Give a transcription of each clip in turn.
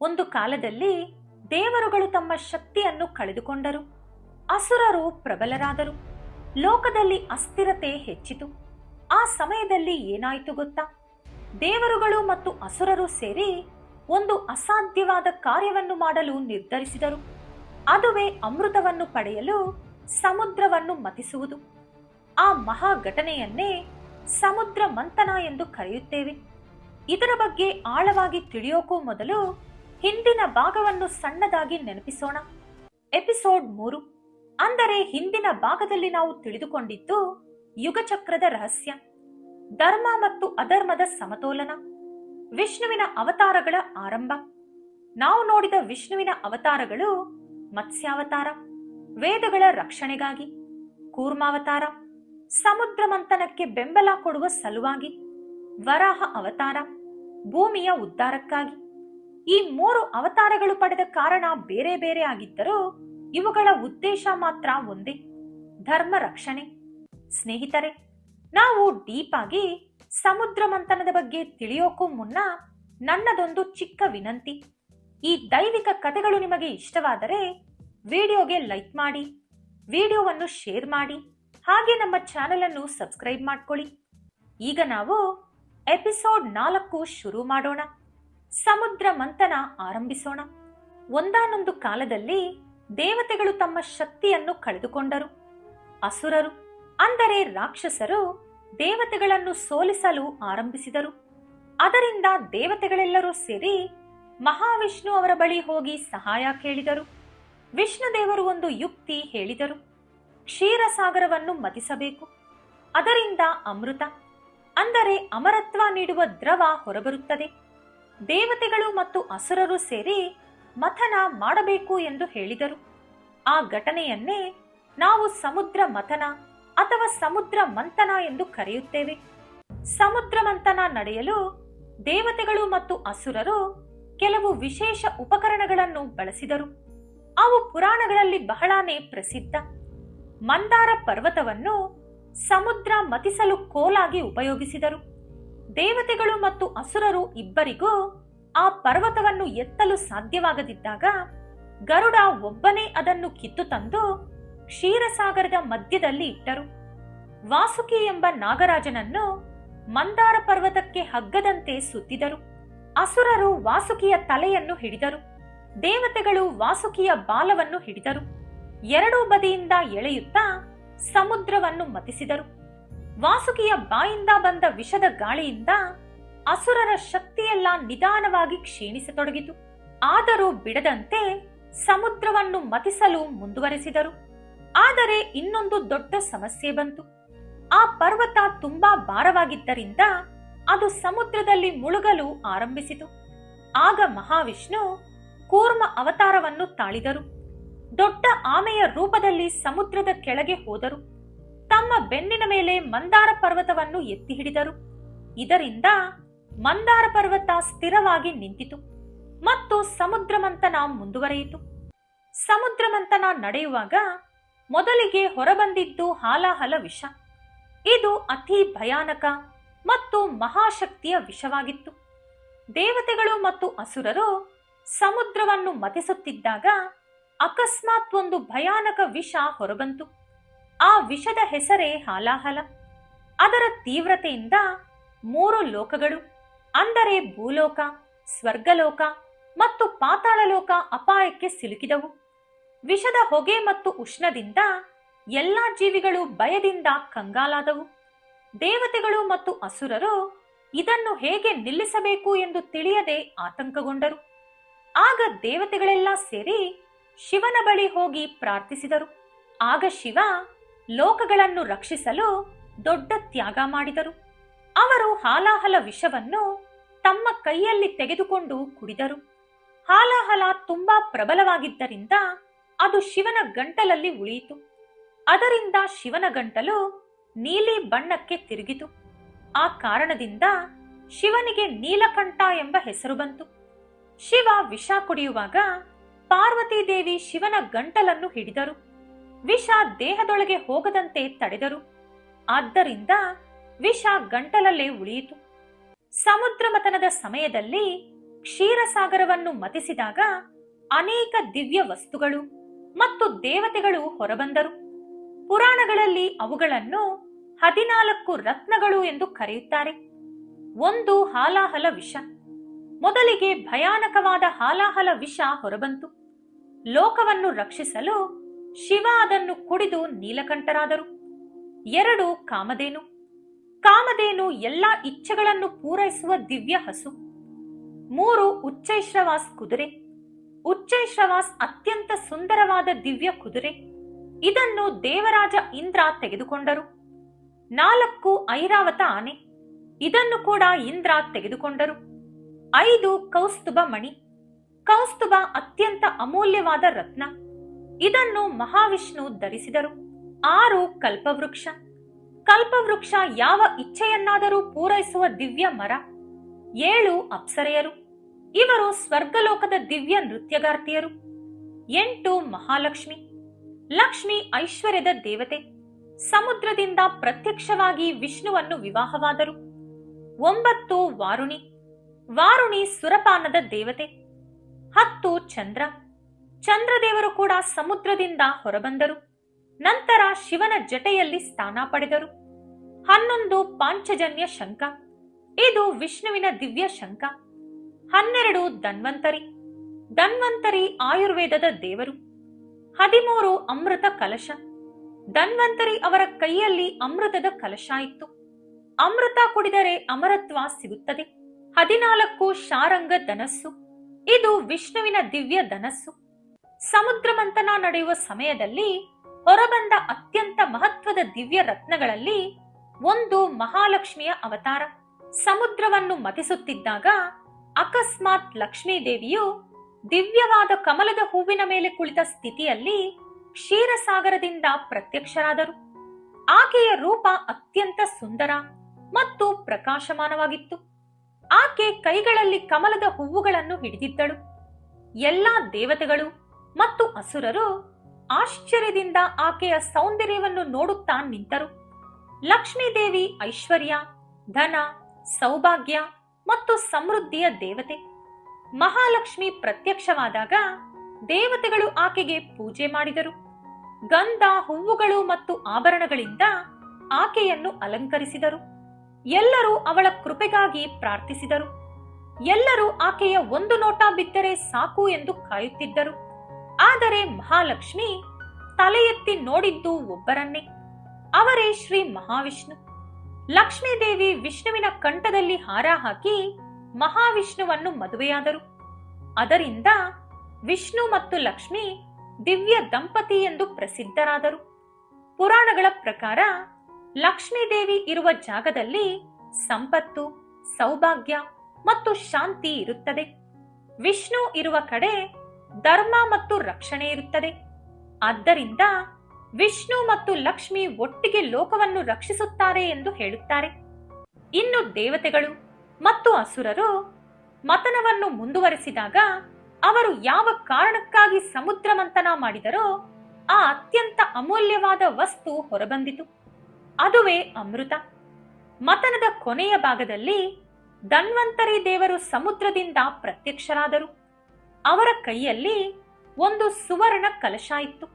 ಒಂದು ಕಾಲದಲ್ಲಿ ದೇವರುಗಳು ತಮ್ಮ ಶಕ್ತಿಯನ್ನು ಕಳೆದುಕೊಂಡರು. ಅಸುರರು ಪ್ರಬಲರಾದರು. ಲೋಕದಲ್ಲಿ ಅಸ್ಥಿರತೆ ಹೆಚ್ಚಿತು. ಆ ಸಮಯದಲ್ಲಿ ಏನಾಯಿತು ಗೊತ್ತಾ? ದೇವರುಗಳು ಮತ್ತು ಅಸುರರು ಸೇರಿ ಒಂದು ಅಸಾಧ್ಯವಾದ ಕಾರ್ಯವನ್ನು ಮಾಡಲು ನಿರ್ಧರಿಸಿದರು. ಅದುವೇ ಅಮೃತವನ್ನು ಪಡೆಯಲು ಸಮುದ್ರವನ್ನು ಮಥಿಸುವುದು. ಆ ಮಹಾ ಘಟನೆಯನ್ನೇ ಸಮುದ್ರ ಮಂಥನ ಎಂದು ಕರೆಯುತ್ತೇವೆ. ಇದರ ಬಗ್ಗೆ ಆಳವಾಗಿ ತಿಳಿಯೋಕೂ ಮೊದಲು ಹಿಂದಿನ ಭಾಗವನ್ನು ಸಣ್ಣದಾಗಿ ನೆನಪಿಸೋಣ. ಎಪಿಸೋಡ್ 3 ಅಂದರೆ ಹಿಂದಿನ ಭಾಗದಲ್ಲಿ ನಾವು ತಿಳಿದುಕೊಂಡಿದ್ದು ಯುಗಚಕ್ರದ ರಹಸ್ಯ, ಧರ್ಮ ಮತ್ತು ಅಧರ್ಮದ ಸಮತೋಲನ, ವಿಷ್ಣುವಿನ ಅವತಾರಗಳ ಆರಂಭ. ನಾವು ನೋಡಿದ ವಿಷ್ಣುವಿನ ಅವತಾರಗಳು ಮತ್ಸ್ಯಾವತಾರ, ವೇದಗಳ ರಕ್ಷಣೆಗಾಗಿ; ಕೂರ್ಮಾವತಾರ, ಸಮುದ್ರ ಮಂಥನಕ್ಕೆ ಬೆಂಬಲ ಕೊಡುವ ಸಲುವಾಗಿ; ವರಾಹ ಅವತಾರ, ಭೂಮಿಯ ಉದ್ಧಾರಕ್ಕಾಗಿ. ಈ 3 ಅವತಾರಗಳು ಪಡೆದ ಕಾರಣ ಬೇರೆ ಬೇರೆ ಆಗಿದ್ದರೂ ಇವುಗಳ ಉದ್ದೇಶ ಮಾತ್ರ ಒಂದೇ: ಧರ್ಮ ರಕ್ಷಣೆ. ಸ್ನೇಹಿತರೆ, ನಾವು ಡೀಪ್ ಆಗಿ ಸಮುದ್ರ ಮಂಥನದ ಬಗ್ಗೆ ತಿಳಿಯೋಕೂ ಮುನ್ನ ನನ್ನದೊಂದು ಚಿಕ್ಕ ವಿನಂತಿ. ಈ ದೈವಿಕ ಕಥೆಗಳು ನಿಮಗೆ ಇಷ್ಟವಾದರೆ ವಿಡಿಯೋಗೆ ಲೈಕ್ ಮಾಡಿ, ವಿಡಿಯೋವನ್ನು ಶೇರ್ ಮಾಡಿ, ಹಾಗೆ ನಮ್ಮ ಚಾನೆಲ್ ಅನ್ನು ಸಬ್ಸ್ಕ್ರೈಬ್ ಮಾಡ್ಕೊಳ್ಳಿ. ಈಗ ನಾವು ಎಪಿಸೋಡ್ 4 ಶುರು ಮಾಡೋಣ. ಸಮುದ್ರ ಮಂಥನ ಆರಂಭಿಸೋಣ. ಒಂದಾನೊಂದು ಕಾಲದಲ್ಲಿ ದೇವತೆಗಳು ತಮ್ಮ ಶಕ್ತಿಯನ್ನು ಕಳೆದುಕೊಂಡರು. ಅಸುರರು ಅಂದರೆ ರಾಕ್ಷಸರು ದೇವತೆಗಳನ್ನು ಸೋಲಿಸಲು ಆರಂಭಿಸಿದರು. ಅದರಿಂದ ದೇವತೆಗಳೆಲ್ಲರೂ ಸೇರಿ ಮಹಾವಿಷ್ಣು ಅವರ ಬಳಿ ಹೋಗಿ ಸಹಾಯ ಕೇಳಿದರು. ವಿಷ್ಣುದೇವರು ಒಂದು ಯುಕ್ತಿ ಹೇಳಿದರು: ಕ್ಷೀರಸಾಗರವನ್ನು ಮಥಿಸಬೇಕು. ಅದರಿಂದ ಅಮೃತ ಅಂದರೆ ಅಮರತ್ವ ನೀಡುವ ದ್ರವ ಹೊರಬರುತ್ತದೆ. ದೇವತೆಗಳು ಮತ್ತು ಅಸುರರು ಸೇರಿ ಮಥನ ಮಾಡಬೇಕು ಎಂದು ಹೇಳಿದರು. ಆ ಘಟನೆಯನ್ನೇ ನಾವು ಸಮುದ್ರ ಮಥನ ಅಥವಾ ಸಮುದ್ರ ಮಂಥನ ಎಂದು ಕರೆಯುತ್ತೇವೆ. ಸಮುದ್ರ ಮಂಥನ ನಡೆಯಲು ದೇವತೆಗಳು ಮತ್ತು ಅಸುರರು ಕೆಲವು ವಿಶೇಷ ಉಪಕರಣಗಳನ್ನು ಬಳಸಿದರು. ಅವು ಪುರಾಣಗಳಲ್ಲಿ ಬಹಳಾನೇ ಪ್ರಸಿದ್ಧ. ಮಂದಾರ ಪರ್ವತವನ್ನು ಸಮುದ್ರ ಮಥಿಸಲು ಕೋಲಾಗಿ ಉಪಯೋಗಿಸಿದರು. ದೇವತೆಗಳು ಮತ್ತು ಅಸುರರು ಇಬ್ಬರಿಗೂ ಆ ಪರ್ವತವನ್ನು ಎತ್ತಲು ಸಾಧ್ಯವಾಗದಿದ್ದಾಗ ಗರುಡ ಒಬ್ಬನೇ ಅದನ್ನು ಕಿತ್ತು ತಂದು ಕ್ಷೀರಸಾಗರದ ಮಧ್ಯದಲ್ಲಿ ಇಟ್ಟರು. ವಾಸುಕಿ ಎಂಬ ನಾಗರಾಜನನ್ನು ಮಂದಾರ ಪರ್ವತಕ್ಕೆ ಹಗ್ಗದಂತೆ ಸುತ್ತಿದರು. ಅಸುರರು ವಾಸುಕಿಯ ತಲೆಯನ್ನು ಹಿಡಿದರು. ದೇವತೆಗಳು ವಾಸುಕಿಯ ಬಾಲವನ್ನು ಹಿಡಿದರು. ಎರಡೂ ಬದಿಯಿಂದ ಎಳೆಯುತ್ತಾ ಸಮುದ್ರವನ್ನು ಮಥಿಸಿದರು. ವಾಸುಕಿಯ ಬಾಯಿಂದ ಬಂದ ವಿಷದ ಗಾಳಿಯಿಂದ ಅಸುರರ ಶಕ್ತಿಯೆಲ್ಲ ನಿಧಾನವಾಗಿ ಕ್ಷೀಣಿಸತೊಡಗಿತು. ಆದರೂ ಬಿಡದಂತೆ ಸಮುದ್ರವನ್ನು ಮಥಿಸಲು ಮುಂದುವರೆಸಿದರು. ಆದರೆ ಇನ್ನೊಂದು ದೊಡ್ಡ ಸಮಸ್ಯೆ ಬಂತು. ಆ ಪರ್ವತ ತುಂಬಾ ಭಾರವಾಗಿದ್ದರಿಂದ ಅದು ಸಮುದ್ರದಲ್ಲಿ ಮುಳುಗಲು ಆರಂಭಿಸಿತು. ಆಗ ಮಹಾವಿಷ್ಣು ಕೂರ್ಮ ಅವತಾರವನ್ನು ತಾಳಿದರು. ದೊಡ್ಡ ಆಮೆಯ ರೂಪದಲ್ಲಿ ಸಮುದ್ರದ ಕೆಳಗೆ ಹೋದರು. ತಮ್ಮ ಬೆನ್ನಿನ ಮೇಲೆ ಮಂದಾರ ಪರ್ವತವನ್ನು ಎತ್ತಿ ಹಿಡಿದರು. ಇದರಿಂದ ಮಂದಾರ ಪರ್ವತ ಸ್ಥಿರವಾಗಿ ನಿಂತಿತು ಮತ್ತು ಸಮುದ್ರ ಮಂಥನ ಮುಂದುವರೆಯಿತು. ಸಮುದ್ರ ಮಂಥನ ನಡೆಯುವಾಗ ಮೊದಲಿಗೆ ಹೊರಬಂದಿದ್ದು ಹಾಲಾಹಲ ವಿಷ. ಇದು ಅತಿ ಭಯಾನಕ ಮತ್ತು ಮಹಾಶಕ್ತಿಯ ವಿಷವಾಗಿತ್ತು. ದೇವತೆಗಳು ಮತ್ತು ಅಸುರರು ಸಮುದ್ರವನ್ನು ಮಥಿಸುತ್ತಿದ್ದಾಗ ಅಕಸ್ಮಾತ್ ಒಂದು ಭಯಾನಕ ವಿಷ ಹೊರಬಂತು. ಆ ವಿಷದ ಹೆಸರೇ ಹಾಲಾಹಲ. ಅದರ ತೀವ್ರತೆಯಿಂದ 3 ಲೋಕಗಳು ಅಂದರೆ ಭೂಲೋಕ, ಸ್ವರ್ಗಲೋಕ ಮತ್ತು ಪಾತಾಳಲೋಕ ಅಪಾಯಕ್ಕೆ ಸಿಲುಕಿದವು. ವಿಷದ ಹೊಗೆ ಮತ್ತು ಉಷ್ಣದಿಂದ ಎಲ್ಲಾ ಜೀವಿಗಳು ಭಯದಿಂದ ಕಂಗಾಲಾದವು. ದೇವತೆಗಳು ಮತ್ತು ಅಸುರರು ಇದನ್ನು ಹೇಗೆ ನಿಲ್ಲಿಸಬೇಕು ಎಂದು ತಿಳಿಯದೆ ಆತಂಕಗೊಂಡರು. ಆಗ ದೇವತೆಗಳೆಲ್ಲ ಸೇರಿ ಶಿವನ ಬಳಿ ಹೋಗಿ ಪ್ರಾರ್ಥಿಸಿದರು. ಆಗ ಶಿವ ಲೋಕಗಳನ್ನು ರಕ್ಷಿಸಲು ದೊಡ್ಡ ತ್ಯಾಗ ಮಾಡಿದರು. ಅವರು ಹಾಲಾಹಲ ವಿಷವನ್ನು ತಮ್ಮ ಕೈಯಲ್ಲಿ ತೆಗೆದುಕೊಂಡು ಕುಡಿದರು. ಹಾಲಾಹಲ ತುಂಬಾ ಪ್ರಬಲವಾಗಿದ್ದರಿಂದ ಅದು ಶಿವನ ಗಂಟಲಲ್ಲಿ ಉಳಿಯಿತು. ಅದರಿಂದ ಶಿವನ ಗಂಟಲು ನೀಲಿ ಬಣ್ಣಕ್ಕೆ ತಿರುಗಿತು. ಆ ಕಾರಣದಿಂದ ಶಿವನಿಗೆ ನೀಲಕಂಠ ಎಂಬ ಹೆಸರು ಬಂತು. ಶಿವ ವಿಷ ಕುಡಿಯುವಾಗ ಪಾರ್ವತಿ ದೇವಿ ಶಿವನ ಗಂಟಲನ್ನು ಹಿಡಿದರು. ವಿಷ ದೇಹದೊಳಗೆ ಹೋಗದಂತೆ ತಡೆದರು. ಆದ್ದರಿಂದ ವಿಷ ಗಂಟಲಲ್ಲೇ ಉಳಿಯಿತು. ಸಮುದ್ರ ಮಥನದ ಸಮಯದಲ್ಲಿ ಕ್ಷೀರಸಾಗರವನ್ನು ಮತಿಸಿದಾಗ ಅನೇಕ ದಿವ್ಯ ವಸ್ತುಗಳು ಮತ್ತು ದೇವತೆಗಳು ಹೊರಬಂದರು. ಪುರಾಣಗಳಲ್ಲಿ ಅವುಗಳನ್ನು 14 ರತ್ನಗಳು ಎಂದು ಕರೆಯುತ್ತಾರೆ. ಒಂದು ಹಾಲಾಹಲ ವಿಷ. ಮೊದಲಿಗೆ ಭಯಾನಕವಾದ ಹಾಲಾಹಲ ವಿಷ ಹೊರಬಂತು. ಲೋಕವನ್ನು ರಕ್ಷಿಸಲು ಶಿವ ಅದನ್ನು ಕುಡಿದು ನೀಲಕಂಠರಾದರು. 2 ಕಾಮಧೇನು. ಕಾಮಧೇನು ಎಲ್ಲಾ ಇಚ್ಛೆಗಳನ್ನು ಪೂರೈಸುವ ದಿವ್ಯ ಹಸು. 3 ಉಚ್ಚೈಶ್ರವಾಸ್ ಕುದುರೆ. ಉಚ್ಚೈಶ್ರವಾಸ್ ಅತ್ಯಂತ ಸುಂದರವಾದ ದಿವ್ಯ ಕುದುರೆ. ಇದನ್ನು ದೇವರಾಜ ಇಂದ್ರ ತೆಗೆದುಕೊಂಡರು. 4 ಐರಾವತ ಆನೆ. ಇದನ್ನು ಕೂಡ ಇಂದ್ರ ತೆಗೆದುಕೊಂಡರು. 5 ಕೌಸ್ತುಭ ಮಣಿ. ಕೌಸ್ತುಭ ಅತ್ಯಂತ ಅಮೂಲ್ಯವಾದ ರತ್ನ. ಇದನ್ನು ಮಹಾವಿಷ್ಣು ಧರಿಸಿದರು. 6 ಕಲ್ಪವೃಕ್ಷ. ಕಲ್ಪವೃಕ್ಷ ಯಾವ ಇಚ್ಛೆಯನ್ನಾದರೂ ಪೂರೈಸುವ ದಿವ್ಯ ಮರ. 7 ಅಪ್ಸರೆಯರು. ಇವರು ಸ್ವರ್ಗಲೋಕದ ದಿವ್ಯ ನೃತ್ಯಗಾರ್ತಿಯರು. 8 ಮಹಾಲಕ್ಷ್ಮಿ. ಲಕ್ಷ್ಮಿ ಐಶ್ವರ್ಯದ ದೇವತೆ. ಸಮುದ್ರದಿಂದ ಪ್ರತ್ಯಕ್ಷವಾಗಿ ವಿಷ್ಣುವನ್ನು ವಿವಾಹವಾದರು. 9 ವಾರುಣಿ. ವಾರುಣಿ ಸುರಪಾನದ ದೇವತೆ. 10 ಚಂದ್ರ. ಚಂದ್ರದೇವರು ಕೂಡ ಸಮುದ್ರದಿಂದ ಹೊರಬಂದರು. ನಂತರ ಶಿವನ ಜಟೆಯಲ್ಲಿ ಸ್ಥಾನ ಪಡೆದರು. 11 ಪಾಂಚಜನ್ಯ ಶಂಖ. ಇದು ವಿಷ್ಣುವಿನ ದಿವ್ಯ ಶಂಖ. 12 ಧನ್ವಂತರಿ. ಧನ್ವಂತರಿ ಆಯುರ್ವೇದದ ದೇವರು. 13 ಅಮೃತ ಕಲಶ. ಧನ್ವಂತರಿ ಅವರ ಕೈಯಲ್ಲಿ ಅಮೃತದ ಕಲಶ ಇತ್ತು. ಅಮೃತ ಕುಡಿದರೆ ಅಮರತ್ವ ಸಿಗುತ್ತದೆ. 14 ಶಾರಂಗ ಧನಸ್ಸು. ಇದು ವಿಷ್ಣುವಿನ ದಿವ್ಯ ಧನಸ್ಸು. ಸಮುದ್ರ ಮಂಥನ ನಡೆಯುವ ಸಮಯದಲ್ಲಿ ಹೊರಬಂದ ಅತ್ಯಂತ ಮಹತ್ವದ ದಿವ್ಯ ರತ್ನಗಳಲ್ಲಿ ಒಂದು ಮಹಾಲಕ್ಷ್ಮಿಯ ಅವತಾರ. ಸಮುದ್ರವನ್ನು ಮತಿಸುತ್ತಿದ್ದಾಗ ಅಕಸ್ಮಾತ್ ಲಕ್ಷ್ಮೀದೇವಿಯು ದಿವ್ಯವಾದ ಕಮಲದ ಹೂವಿನ ಮೇಲೆ ಕುಳಿತ ಸ್ಥಿತಿಯಲ್ಲಿ ಕ್ಷೀರಸಾಗರದಿಂದ ಪ್ರತ್ಯಕ್ಷರಾದರು. ಆಕೆಯ ರೂಪ ಅತ್ಯಂತ ಸುಂದರ ಮತ್ತು ಪ್ರಕಾಶಮಾನವಾಗಿತ್ತು. ಆಕೆ ಕೈಗಳಲ್ಲಿ ಕಮಲದ ಹೂವುಗಳನ್ನು ಹಿಡಿದಿದ್ದಳು. ಎಲ್ಲಾ ದೇವತೆಗಳು ಮತ್ತು ಅಸುರರು ಆಶ್ಚರ್ಯದಿಂದ ಆಕೆಯ ಸೌಂದರ್ಯವನ್ನು ನೋಡುತ್ತಾ ನಿಂತರು. ಲಕ್ಷ್ಮೀದೇವಿ ಐಶ್ವರ್ಯ, ಧನ, ಸೌಭಾಗ್ಯ ಮತ್ತು ಸಮೃದ್ಧಿಯ ದೇವತೆ. ಮಹಾಲಕ್ಷ್ಮಿ ಪ್ರತ್ಯಕ್ಷವಾದಾಗ ದೇವತೆಗಳು ಆಕೆಗೆ ಪೂಜೆ ಮಾಡಿದರು. ಗಂಧ, ಹೂವುಗಳು ಮತ್ತು ಆಭರಣಗಳಿಂದ ಆಕೆಯನ್ನು ಅಲಂಕರಿಸಿದರು. ಎಲ್ಲರೂ ಅವಳ ಕೃಪೆಗಾಗಿ ಪ್ರಾರ್ಥಿಸಿದರು. ಎಲ್ಲರೂ ಆಕೆಯ ಒಂದು ನೋಟ ಬಿದ್ದರೆ ಸಾಕು ಎಂದು ಕಾಯುತ್ತಿದ್ದರು. ಆದರೆ ಮಹಾಲಕ್ಷ್ಮಿ ತಲೆ ಎತ್ತಿ ನೋಡಿದ್ದು ಒಬ್ಬರನ್ನೇ. ಅವರೇ ಶ್ರೀ ಮಹಾವಿಷ್ಣು. ಲಕ್ಷ್ಮೀದೇವಿ ವಿಷ್ಣುವಿನ ಕಂಠದಲ್ಲಿ ಹಾರ ಹಾಕಿ ಮಹಾವಿಷ್ಣುವನ್ನು ಮದುವೆಯಾದರು. ಅದರಿಂದ ವಿಷ್ಣು ಮತ್ತು ಲಕ್ಷ್ಮಿ ದಿವ್ಯ ದಂಪತಿ ಎಂದು ಪ್ರಸಿದ್ಧರಾದರು. ಪುರಾಣಗಳ ಪ್ರಕಾರ ಲಕ್ಷ್ಮೀದೇವಿ ಇರುವ ಜಾಗದಲ್ಲಿ ಸಂಪತ್ತು, ಸೌಭಾಗ್ಯ ಮತ್ತು ಶಾಂತಿ ಇರುತ್ತದೆ. ವಿಷ್ಣು ಇರುವ ಕಡೆ ಧರ್ಮ ಮತ್ತು ರಕ್ಷಣೆ ಇರುತ್ತದೆ. ಆದ್ದರಿಂದ ವಿಷ್ಣು ಮತ್ತು ಲಕ್ಷ್ಮಿ ಒಟ್ಟಿಗೆ ಲೋಕವನ್ನು ರಕ್ಷಿಸುತ್ತಾರೆ ಎಂದು ಹೇಳುತ್ತಾರೆ. ಇನ್ನು ದೇವತೆಗಳು ಮತ್ತು ಅಸುರರು ಮತನವನ್ನು ಮುಂದುವರೆಸಿದಾಗ ಅವರು ಯಾವ ಕಾರಣಕ್ಕಾಗಿ ಸಮುದ್ರ ಮಂಥನ ಮಾಡಿದರೋ ಆ ಅತ್ಯಂತ ಅಮೂಲ್ಯವಾದ ವಸ್ತು ಹೊರಬಂದಿತು. ಅದುವೇ ಅಮೃತ. ಮತನದ ಕೊನೆಯ ಭಾಗದಲ್ಲಿ ಧನ್ವಂತರಿ ದೇವರು ಸಮುದ್ರದಿಂದ ಪ್ರತ್ಯಕ್ಷರಾದರು. ಅವರ ಕೈಯಲ್ಲಿ ಒಂದು ಸುವರ್ಣ ಕಲಶ ಇತ್ತು.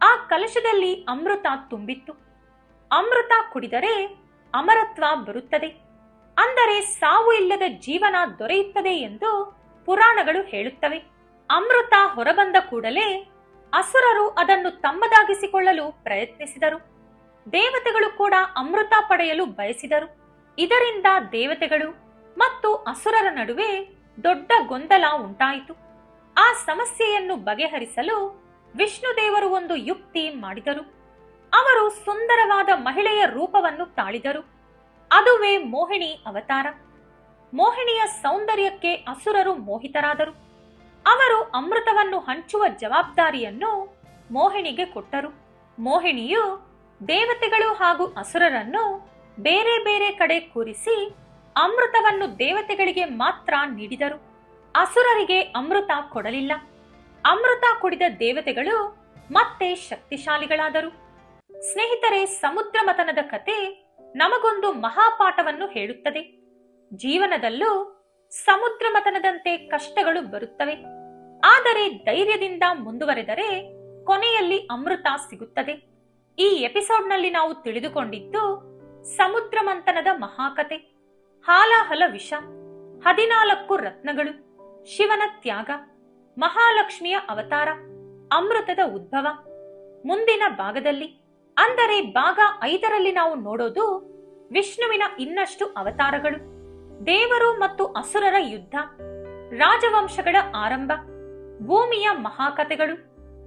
ಆ ಕಲಶದಲ್ಲಿ ಅಮೃತ ತುಂಬಿತ್ತು. ಅಮೃತ ಕುಡಿದರೆ ಅಮರತ್ವ ಬರುತ್ತದೆ, ಅಂದರೆ ಸಾವು ಇಲ್ಲದ ಜೀವನ ದೊರೆಯುತ್ತದೆ ಎಂದು ಪುರಾಣಗಳು ಹೇಳುತ್ತವೆ. ಅಮೃತ ಹೊರಬಂದ ಕೂಡಲೇ ಅಸುರರು ಅದನ್ನು ತಮ್ಮದಾಗಿಸಿಕೊಳ್ಳಲು ಪ್ರಯತ್ನಿಸಿದರು. ದೇವತೆಗಳು ಕೂಡ ಅಮೃತ ಪಡೆಯಲು ಬಯಸಿದರು. ಇದರಿಂದ ದೇವತೆಗಳು ಮತ್ತು ಅಸುರರ ನಡುವೆ ದೊಡ್ಡ ಗೊಂದಲ ಉಂಟಾಯಿತು. ಆ ಸಮಸ್ಯೆಯನ್ನು ಬಗೆಹರಿಸಲು ವಿಷ್ಣುದೇವರು ಒಂದು ಯುಕ್ತಿ ಮಾಡಿದರು. ಅವರು ಸುಂದರವಾದ ಮಹಿಳೆಯ ರೂಪವನ್ನು ತಾಳಿದರು. ಅದುವೇ ಮೋಹಿನಿ ಅವತಾರ. ಮೋಹಿನಿಯ ಸೌಂದರ್ಯಕ್ಕೆ ಅಸುರರು ಮೋಹಿತರಾದರು. ಅವರು ಅಮೃತವನ್ನು ಹಂಚುವ ಜವಾಬ್ದಾರಿಯನ್ನು ಮೋಹಿನಿಗೆ ಕೊಟ್ಟರು. ಮೋಹಿನಿಯು ದೇವತೆಗಳು ಹಾಗೂ ಅಸುರರನ್ನು ಬೇರೆ ಬೇರೆ ಕಡೆ ಕೂರಿಸಿ ಅಮೃತವನ್ನು ದೇವತೆಗಳಿಗೆ ಮಾತ್ರ ನೀಡಿದರು. ಅಸುರರಿಗೆ ಅಮೃತ ಕೊಡಲಿಲ್ಲ. ಅಮೃತ ಕುಡಿದ ದೇವತೆಗಳು ಮತ್ತೆ ಶಕ್ತಿಶಾಲಿಗಳಾದರು. ಸ್ನೇಹಿತರೆ, ಸಮುದ್ರ ಮಥನದ ಕತೆ ನಮಗೊಂದು ಮಹಾಪಾಠವನ್ನು ಹೇಳುತ್ತದೆ. ಜೀವನದಲ್ಲೂ ಸಮುದ್ರ ಮಥನದಂತೆ ಕಷ್ಟಗಳು ಬರುತ್ತವೆ. ಆದರೆ ಧೈರ್ಯದಿಂದ ಮುಂದುವರೆದರೆ ಕೊನೆಯಲ್ಲಿ ಅಮೃತ ಸಿಗುತ್ತದೆ. ಈ ಎಪಿಸೋಡ್ನಲ್ಲಿ ನಾವು ತಿಳಿದುಕೊಂಡಿದ್ದು ಸಮುದ್ರ ಮಂಥನದ ಮಹಾಕತೆ, ಹಾಲಾಹಲ ವಿಷ, 14 ರತ್ನಗಳು, ಶಿವನ ತ್ಯಾಗ, ಮಹಾಲಕ್ಷ್ಮಿಯ ಅವತಾರ, ಅಮೃತದ ಉದ್ಭವ. ಮುಂದಿನ ಭಾಗದಲ್ಲಿ ಅಂದರೆ ಭಾಗ 5ರಲ್ಲಿ ನಾವು ನೋಡೋದು ವಿಷ್ಣುವಿನ ಇನ್ನಷ್ಟು ಅವತಾರಗಳು, ದೇವರು ಮತ್ತು ಅಸುರರ ಯುದ್ಧ, ರಾಜವಂಶಗಳ ಆರಂಭ, ಭೂಮಿಯ ಮಹಾಕಥೆಗಳು.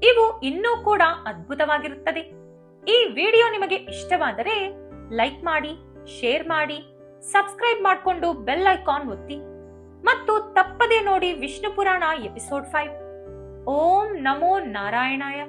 ಇವು ಇನ್ನೂ ಕೂಡ ಅದ್ಭುತವಾಗಿರುತ್ತದೆ. ಈ ವಿಡಿಯೋ ನಿಮಗೆ ಇಷ್ಟವಾದರೆ ಲೈಕ್ ಮಾಡಿ, ಶೇರ್ ಮಾಡಿ, ಸಬ್ಸ್ಕ್ರೈಬ್ ಮಾಡಿಕೊಂಡು ಬೆಲ್ ಐಕಾನ್ ಒತ್ತಿ ಮತ್ತು ತಪ್ಪದೆ ನೋಡಿ ವಿಷ್ಣು ಪುರಾಣ ಎಪಿಸೋಡ್ 5. ಓಂ ನಮೋ ನಾರಾಯಣಾಯ.